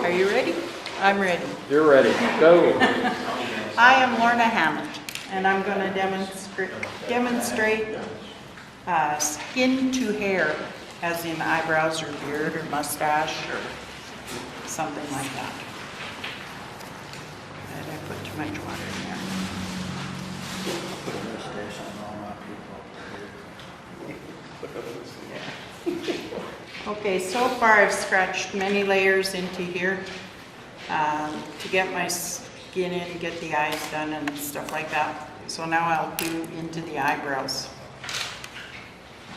Are you ready? I'm ready. You're ready. Go. I am Lorna Hammond, and I'm going to demonstrate skin to hair, as in eyebrows or beard or mustache or something like that. Did I put too much water in there? Put a mustache on all my people. Okay, so far I've scratched many layers into here to get my skin in, get the eyes done and stuff like that. So now I'll do into the eyebrows.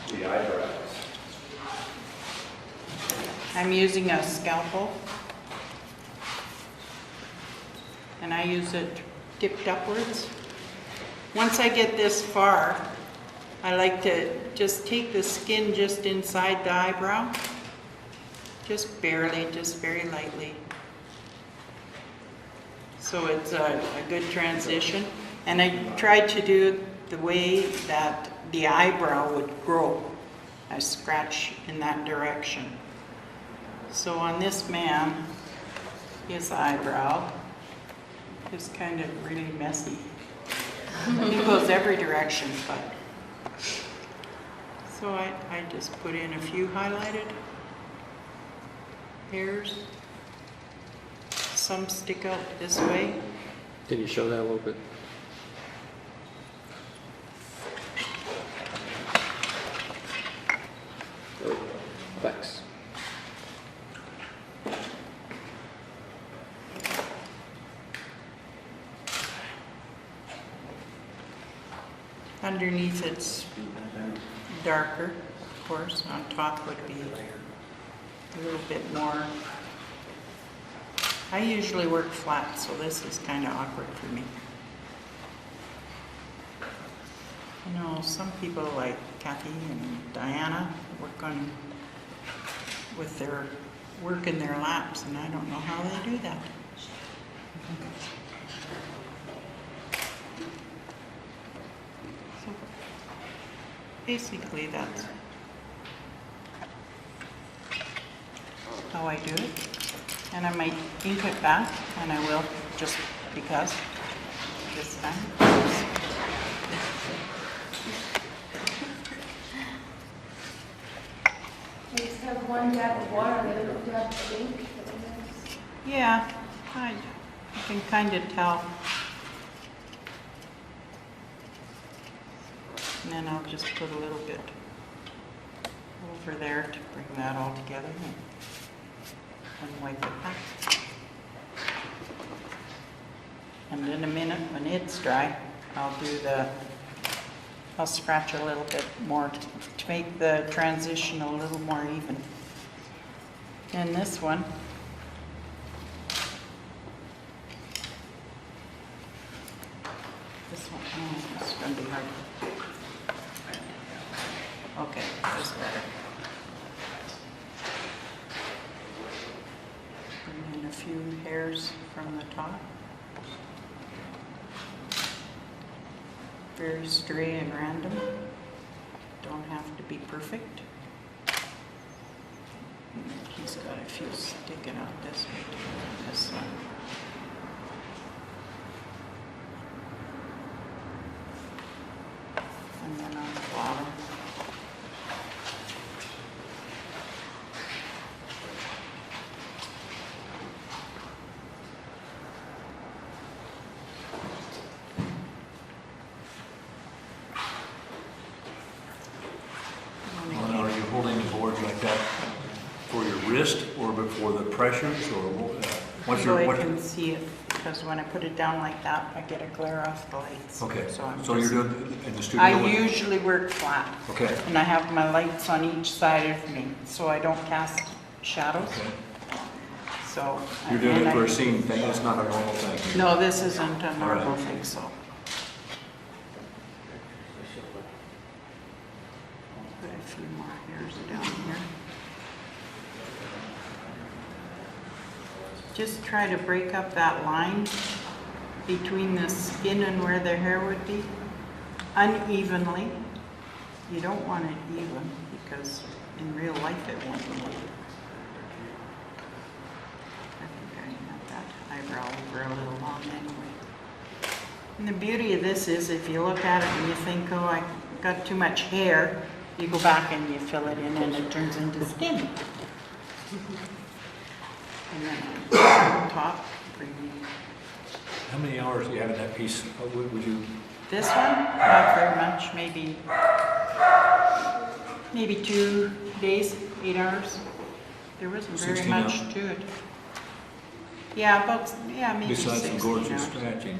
The eyebrows. I'm using a scalpel, and I use it dipped upwards. Once I get this far, I like to just take the skin just inside the eyebrow, just barely, just very lightly. So it's a good transition. And I tried to do it the way that the eyebrow would grow. I scratch in that direction. So on this man, his eyebrow is kind of really messy. He goes every direction, but. So I just put in a few highlighted hairs. Some stick out this way. Can you show that a little bit? Oh, thanks. Underneath it's darker, of course. On top would be a little bit more. I usually work flat, so this is kind of awkward for me. You know, some people like Kathy and Diana work in their laps, and I don't know how they do that. So basically that's how I do it. And I might ink it back, and I will, just because this time. You just have one dab of water and the other dab of ink. Yeah, I can kind of tell. And then I'll just put a little bit over there to bring that all together and wipe it back. And in a minute, when it's dry, I'll scratch a little bit more to make the transition a little more even. And this one, oh, it's going to be hard. Okay, that's better. Bring in a few hairs from the top. Very stray and random. Don't have to be perfect. He's got a few sticking out this way too, this one. And then on the bottom. Well, are you holding the board like that for your wrist or before the pressures or what's So your, I can see it, because when I put it down like that, I get a glare off the lights. okay, So you're doing in the studio? I usually work flat. Okay. And I have my lights on each side of me, so I don't cast shadows. Okay. So. You're doing and it for I- a scene thing, it's not a normal thing? No, this isn't a normal right. thing, so. Put a few more hairs down here. Just try to break up that line between the skin and where the hair would be unevenly. You don't want it even, because in real life it won't be. eyebrow over a little long anyway. And the beauty of this is if you look at it and you think, oh, I got too much hair, you go back and you fill it in and it turns into skin. And then on top, bring How many hours do you have in that piece? Would you, this one, not very much, maybe 2 days, 8 hours. There wasn't very 16 much hours. to it. Yeah, maybe besides the 16 gorgeous hours. scratching?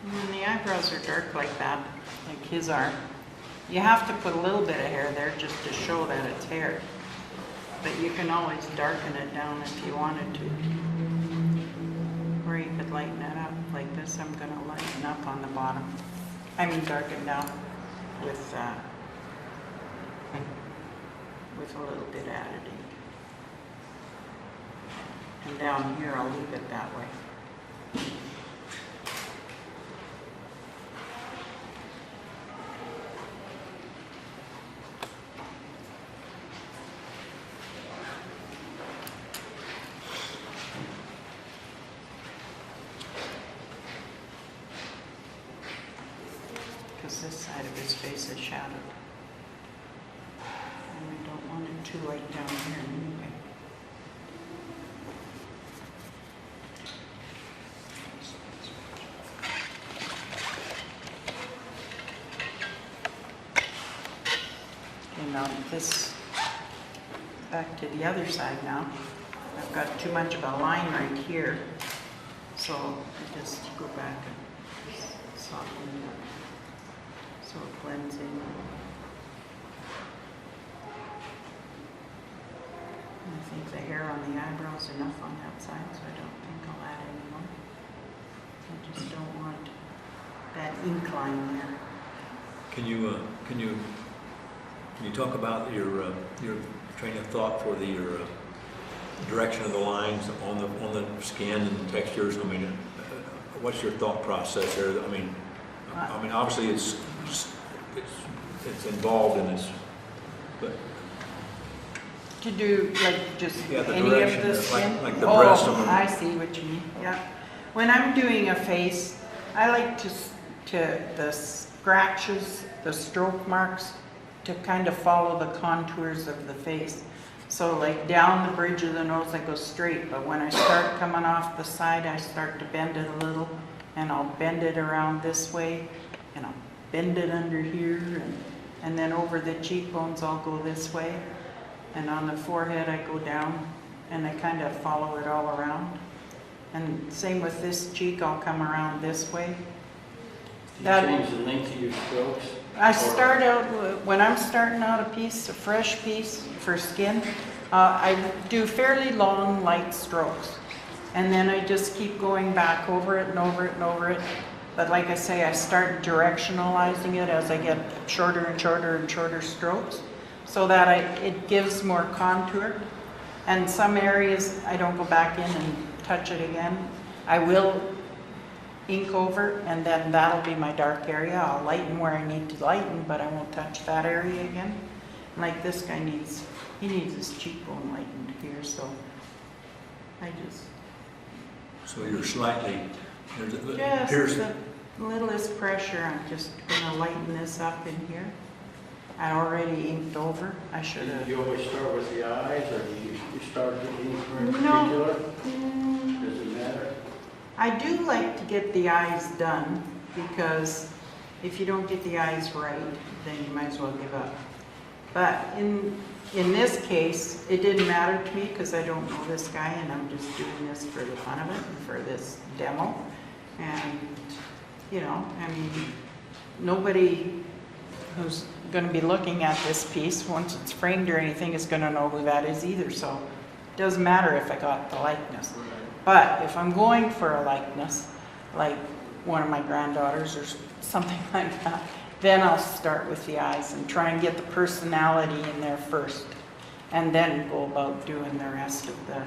When the eyebrows are dark like that, like his are, you have to put a little bit of hair there just to show that it's hair. But you can always darken it down if you wanted to. Or you could lighten it up like this. I'm going to lighten up on the bottom. I mean darken down with a little bit added ink. And down here I'll leave it that way. Because this side of his face is shadowed. And I don't want it too light down here anyway. And now this, back to the other side now. I've got too much of a line right here. So I just go back and soften it up. So it blends in. I think the hair on the eyebrow is enough on that side, so I don't think I'll add any more. I just don't want that ink line there. Can you talk about your train of thought for your direction of the lines on the skin and textures? I mean, what's your thought process there? I mean, obviously it's involved in this, but To do like just yeah, the any direction, of the skin? like the breast of them. I see what you mean, yeah. When I'm doing a face, I like to the scratches, the stroke marks, to kind of follow the contours of the face. So like down the bridge of the nose, I go straight, but when I start coming off the side, I start to bend it a little, and I'll bend it around this way, and I'll bend it under here, and then over the cheekbones, I'll go this way. And on the forehead, I go down, and I kind of follow it all around. And same with this cheek, I'll come around this way. Do you change the length of your strokes? I start out, when I'm starting out a fresh piece for skin, I do fairly long, light strokes. And then I just keep going back over it and over it and over it. But like I say, I start directionalizing it as I get shorter and shorter and shorter strokes, so that it gives more contour. And some areas, I don't go back in and touch it again. I will ink over, and then that'll be my dark area. I'll lighten where I need to lighten, but I won't touch that area again. Like this guy needs his cheekbone lightened here, so I just... So you're slightly, Just here's, the littlest pressure. I'm just gonna lighten this up in here. I already inked over. I should Do have... you always start with the eyes, or do you start with any No. particular? Does it matter? I do like to get the eyes done, because if you don't get the eyes right, then you might as well give up. But in this case, it didn't matter to me because I don't know this guy, and I'm just doing this for the fun of it and for this demo. And, you know, I mean, nobody who's going to be looking at this piece, once it's framed or anything, is going to know who that is either. So it doesn't matter if I got the likeness. But if I'm going for a likeness, like one of my granddaughters or something like that, then I'll start with the eyes and try and get the personality in there first, and then go about doing the rest of the